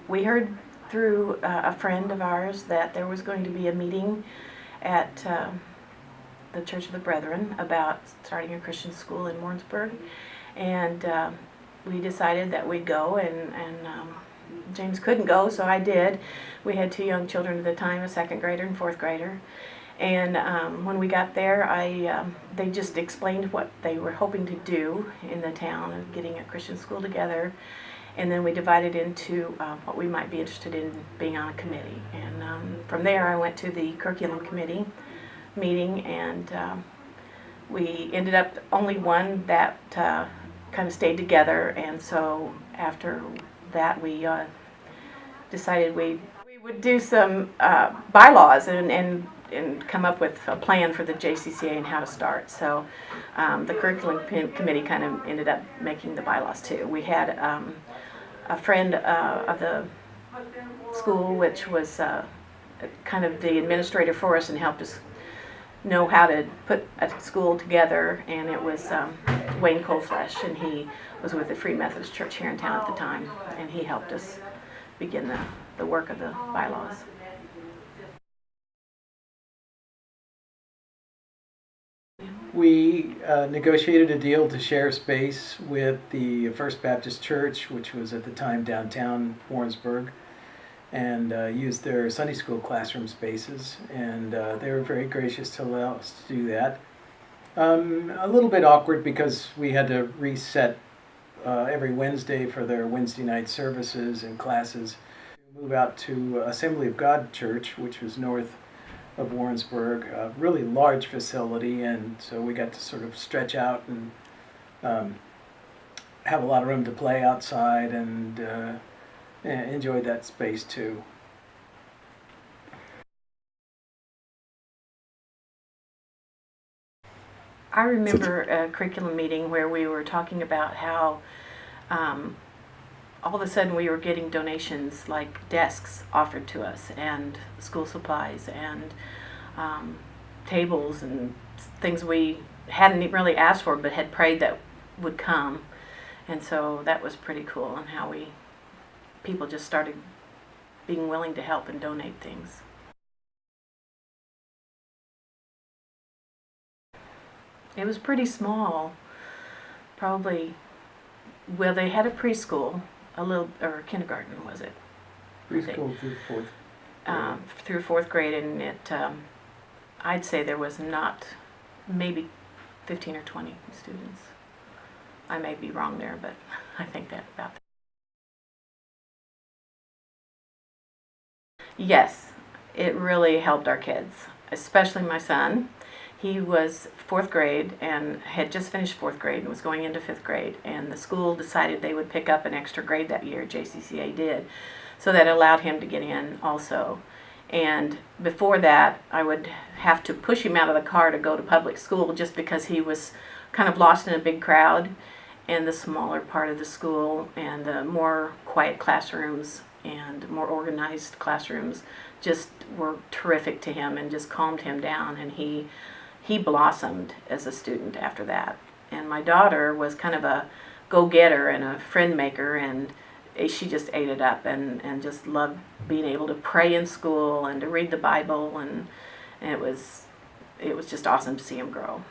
We heard through a friend of ours that there was going to be a meeting at the Church of the Brethren about starting a Christian school in Warrensburg, and we decided that we'd go, and James couldn't go, so I did. We had 2 young children at the time, a 2nd grader and 4th grader. And when we got there, they just explained what they were hoping to do in the town of getting a Christian school together. And then we divided into what we might be interested in being on a committee. And from there, I went to the curriculum committee meeting, and we ended up only one that kind of stayed together. And so after that, we decided we would do some bylaws and come up with a plan for the JCCA and how to start. So the curriculum committee kind of ended up making the bylaws too. We had a friend of the school, which was kind of the administrator for us and helped us know how to put a school together, and it was Wayne Coleflesh, and he was with the Free Methodist Church here in town at the time, and he helped us begin the work of the bylaws. We negotiated a deal to share space with the First Baptist Church, which was at the time downtown Warrensburg, and used their Sunday school classroom spaces, and they were very gracious to allow us to do that. A little bit awkward because we had to reset every Wednesday for their Wednesday night services and classes. Move out to Assembly of God Church, which was north of Warrensburg, a really large facility, and so we got to sort of stretch out and have a lot of room to play outside, and enjoyed that space too. I remember a curriculum meeting where we were talking about how all of a sudden we were getting donations like desks offered to us, and school supplies, and tables, and things we hadn't really asked for but had prayed that would come. And so that was pretty cool, and how people just started being willing to help and donate things. It was pretty small, probably. Well, they had a preschool, or kindergarten, was it? Preschool through 4th grade. Through 4th grade, and it, I'd say there was not, maybe 15 or 20 students. I may be wrong there, but I think that about that. Yes, it really helped our kids, especially my son. He was 4th grade and had just finished 4th grade and was going into 5th grade, and the school decided they would pick up an extra grade that year, JCCA did, so that allowed him to get in also. And before that, I would have to push him out of the car to go to public school just because he was kind of lost in a big crowd, and the smaller part of the school and the more quiet classrooms and more organized classrooms just were terrific to him and just calmed him down, and he blossomed as a student after that. And my daughter was kind of a go-getter and a friend maker, and she just ate it up and just loved being able to pray in school and to read the Bible, and it was just awesome to see him grow.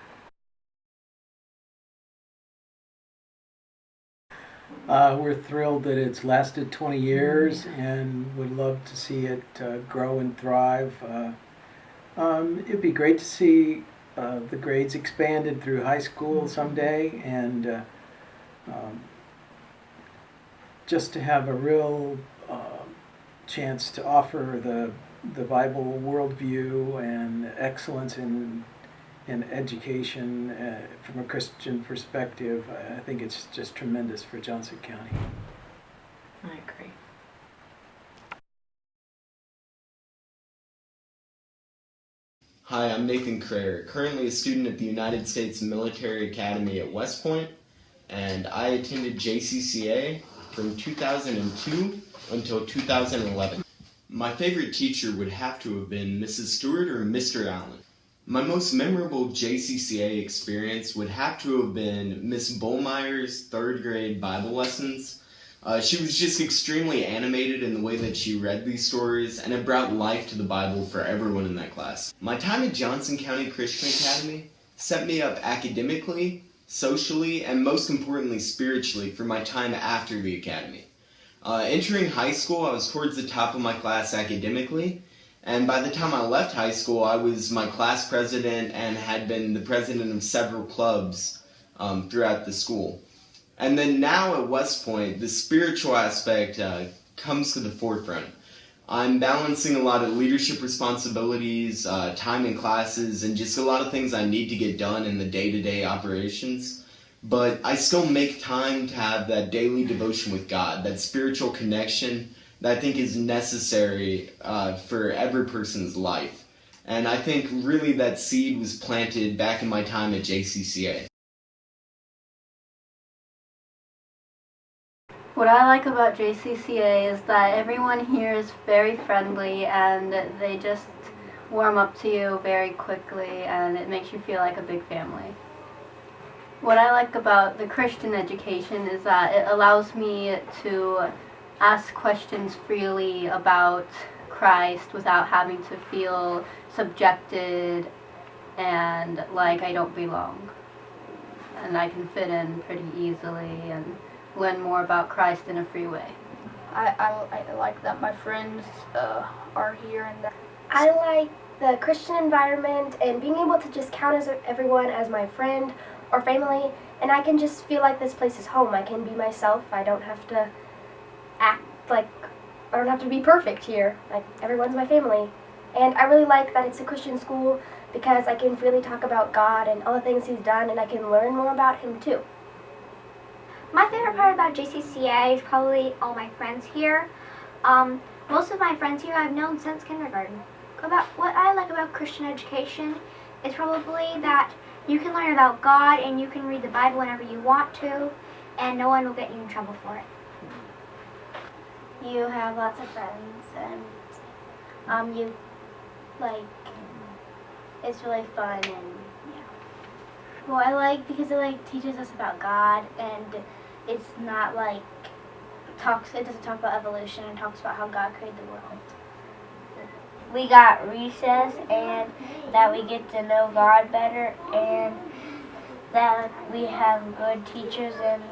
We're thrilled that it's lasted 20 years and would love to see it grow and thrive. It'd be great to see the grades expanded through high school someday, and just to have a real chance to offer the Bible worldview and excellence in education from a Christian perspective. I think it's just tremendous for Johnson County. I agree. Hi, I'm Nathan Crayer, currently a student at the United States Military Academy at West Point, and I attended JCCA from 2002 until 2011. My favorite teacher would have to have been Mrs. Stewart or Mr. Allen. My most memorable JCCA experience would have to have been Miss Bollmeyer's 3rd grade Bible lessons. She was just extremely animated in the way that she read these stories, and it brought life to the Bible for everyone in that class. My time at Johnson County Christian Academy set me up academically, socially, and most importantly spiritually for my time after the academy. Entering high school, I was towards the top of my class academically, and by the time I left high school, I was my class president and had been the president of several clubs throughout the school. And then now at West Point, the spiritual aspect comes to the forefront. I'm balancing a lot of leadership responsibilities, time in classes, and just a lot of things I need to get done in the day-to-day operations. But I still make time to have that daily devotion with God, that spiritual connection that I think is necessary for every person's life. And I think really that seed was planted back in my time at JCCA. What I like about JCCA is that everyone here is very friendly and they just warm up to you very quickly, and it makes you feel like a big family. What I like about the Christian education is that it allows me to ask questions freely about Christ without having to feel subjected and like I don't belong. And I can fit in pretty easily and learn more about Christ in a free way. I like that my friends are here and that. I like the Christian environment and being able to just count as everyone as my friend or family, and I can just feel like this place is home. I can be myself. I don't have to be perfect here. Like, everyone's my family. And I really like that it's a Christian school because I can really talk about God and all the things He's done, and I can learn more about Him too. My favorite part about JCCA is probably all my friends here. Most of my friends here I've known since kindergarten. What I like about Christian education is probably that you can learn about God and you can read the Bible whenever you want to, and no one will get you in trouble for it. You have lots of friends, and it's really fun, and yeah. Well, I like because it teaches us about God, and it's not it doesn't talk about evolution, it talks about how God created the world. We got recess, and that we get to know God better, and that we have good teachers and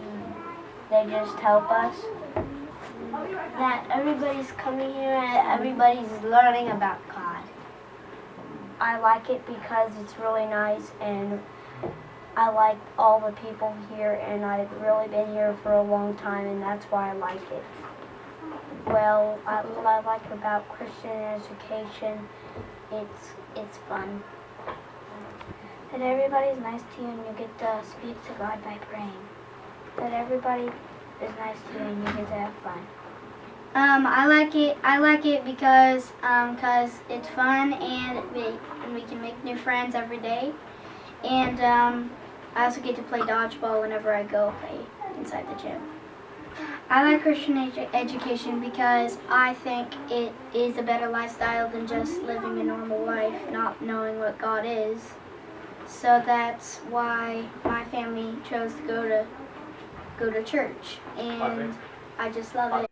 they just help us. That everybody's coming here and everybody's learning about God. I like it because it's really nice, and I like all the people here, and I've really been here for a long time, and that's why I like it. Well, what I like about Christian education, it's fun. That everybody's nice to you and you get to speak to God by praying. That everybody is nice to you and you get to have fun. I like it because it's fun, and we can make new friends every day. And I also get to play dodgeball whenever I go play inside the gym. I like Christian education because I think it is a better lifestyle than just living a normal life, not knowing what God is. So that's why my family chose to go to church, and I just love it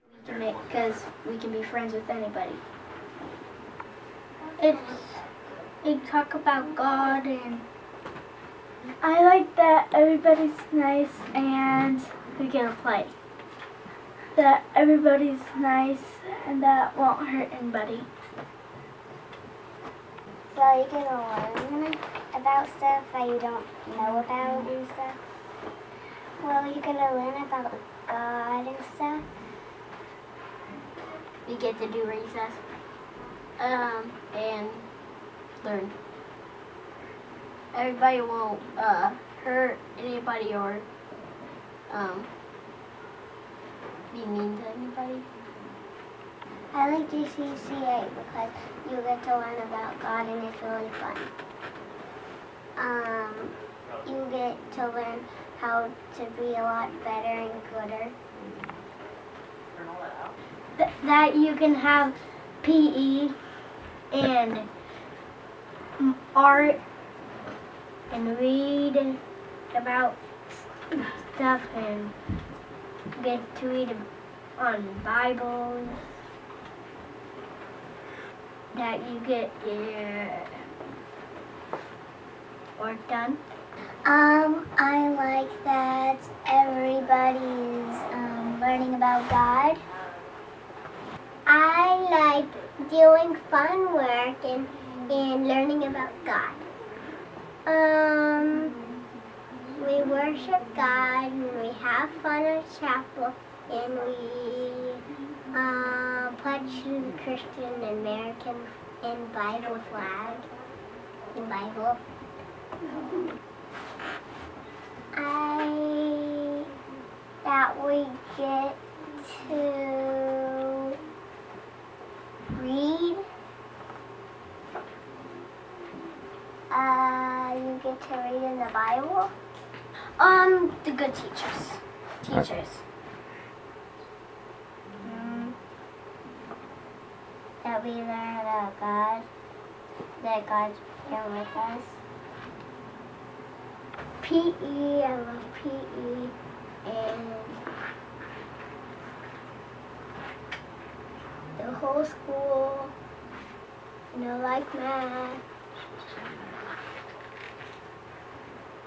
because we can be friends with anybody. They talk about God, and I like that everybody's nice and we get to play. That everybody's nice and that won't hurt anybody. So you can learn about stuff that you don't know about and stuff. Well, you're going to learn about God and stuff. We get to do recess and learn. Everybody won't hurt anybody or be mean to anybody. I like JCCA because you get to learn about God and it's really fun. You get to learn how to be a lot better and gooder. That you can have PE and art and read about stuff and get to on Bibles, that you get your work done. I like that everybody's learning about God. I like doing fun work and learning about God. We worship God and we have fun at chapel and we pledge to the Christian American and Bible flag and Bible. That we get to read. You get to read in the Bible. The good teachers. That we learn about God. That God's here with us. PE, I love PE. And the whole school, like math.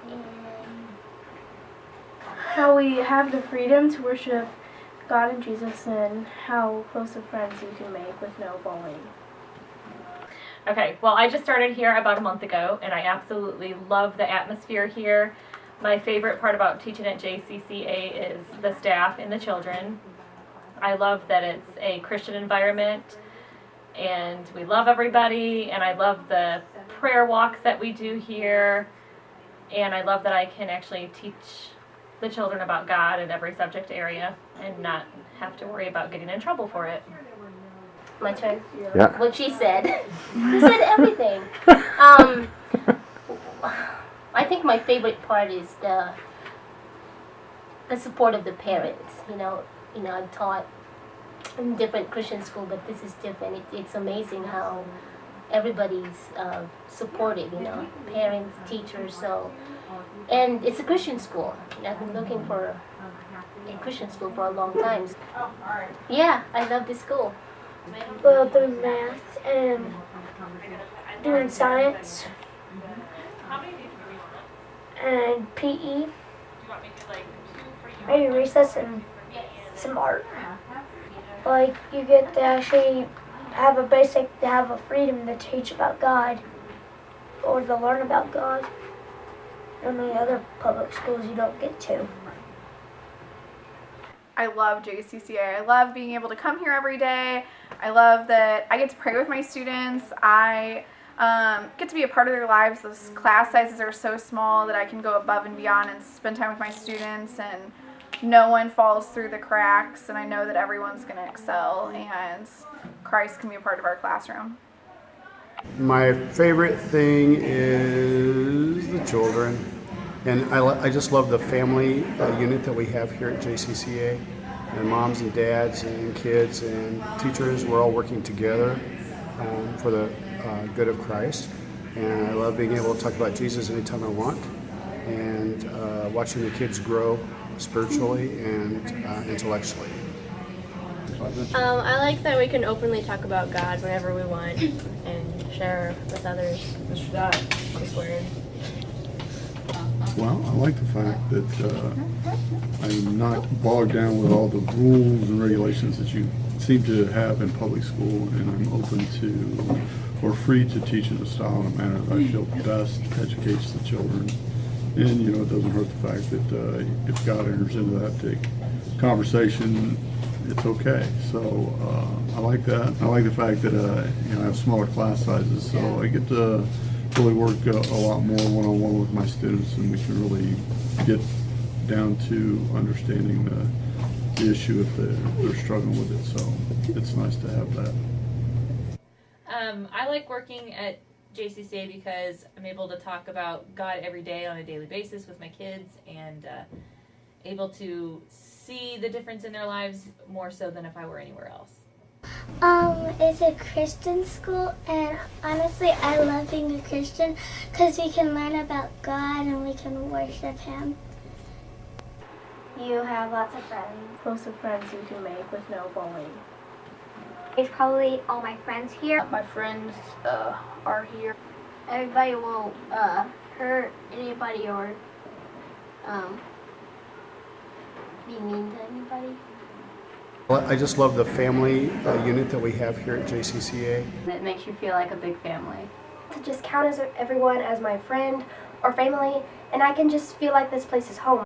And How we have the freedom to worship God and Jesus, and how close of friends you can make with no bullying. Okay, well, I just started here about a month ago, and I absolutely love the atmosphere here. My favorite part about teaching at JCCA is the staff and the children. I love that it's a Christian environment, and we love everybody, and I love the prayer walks that we do here, and I love that I can actually teach the children about God in every subject area and not have to worry about getting in trouble for it. My turn? Yeah. What she said. She said everything. I think my favorite part is the support of the parents. I've taught in different Christian school, but this is different. It's amazing how everybody's supportive. Parents, teachers. And it's a Christian school. I've been looking for a Christian school for a long time. Yeah, I love this school. Well, doing math and doing science and PE, maybe recess and some art. Like, you get to actually have a freedom to teach about God or to learn about God. In the other public schools you don't get to. I love JCCA. I love being able to come here every day. I love that I get to pray with my students. I get to be a part of their lives. Those class sizes are so small that I can go above and beyond and spend time with my students, and no one falls through the cracks, and I know that everyone's going to excel, and Christ can be a part of our classroom. My favorite thing is the children, and I just love the family unit that we have here at JCCA, and moms and dads and kids and teachers. We're all working together for the good of Christ, and I love being able to talk about Jesus anytime I want, and watching the kids grow spiritually and intellectually. I like that we can openly talk about God whenever we want and share with others His Word. Well, I like the fact that I'm not bogged down with all the rules and regulations that you seem to have in public school, and I'm open to or free to teach in a style and a manner that I feel best educates the children. And, it doesn't hurt the fact that if God enters into that conversation, it's okay. So I like that. I like the fact that I have smaller class sizes, so I get to really work a lot more one-on-one with my students, and we can really get down to understanding the issue if they're struggling with it. So it's nice to have that. I like working at JCCA because I'm able to talk about God every day on a daily basis with my kids, and able to see the difference in their lives more so than if I were anywhere else. It's a Christian school, and honestly, I love being a Christian because we can learn about God and we can worship Him. You have lots of friends. Lots of friends you can make with no bullying. It's probably all my friends here. My friends are here. Everybody won't hurt anybody or be mean to anybody. I just love the family unit that we have here at JCCA. It makes you feel like a big family. To just count everyone as my friend or family, and I can just feel like this place is home.